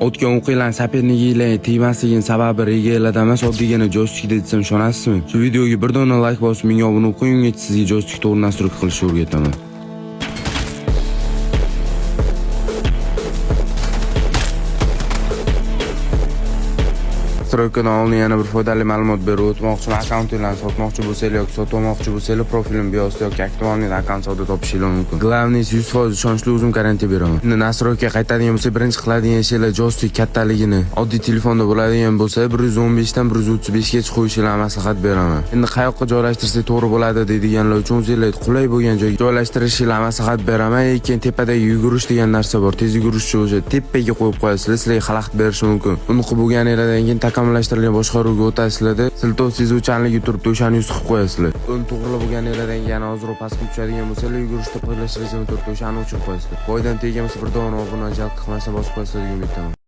O'tgan o'qinglar sapirnigilar tegmasligini sababi regalarda emas, oddiygina joystikda desam ishonasizmi? Shu videoga bir dona like bosib, menga obuna qo'ying, ungacha sizga joystik to'g'ri nastroyka qilishni o'rgataman. Nastroykadan oldin yana bir foydali ma'lumot berib o'tmoqchiman. Akkauntinglarni sotmoqchi bo'lsangiz yoki sotib olmoqchi bo'lsangiz, profilim biosida yoki aktualniy akkaunt savdo topishingiz mumkin. Glavniy 100% ishonchli o'zim garantiya beraman. Endi nastroyka qaytadigan bo'lsa, birinchi qiladigan ishlar joystik kattaligini oddiy telefonda bo'ladigan bo'lsa, 115 dan 135 gacha qo'yishinglarni maslahat beraman. Endi qayoqqa joylashtirsak to'g'ri bo'ladi deydiganlar uchun o'zingizlar qulay bo'lgan joyga joylashtirishinglarni maslahat beraman. Lekin tepadagi yugurish degan narsa bor. Tez yugurishchi o'sha tepaga qo'yib qo'yasizlar, sizlarga xalaqit berishi mumkin. Buni qilib bo'lganingizdan keyin takomillashtirilgan boshqaruvga o'tasizlarda siltov sezuvchanligi turibdi, o'shani yuz qilib qo'yasizlar. Uni to'g'rilab bo'lganingizdan keyin yana ozroq pastga tushadigan bo'lsa, yugurishda qo'llash rejimi turibdi, o'shani o'chirib qo'yasizlar. Foydan tegan bo'lsa bir dona obuna jalb qilmasdan bosib qo'yasizlar degan umiddaman.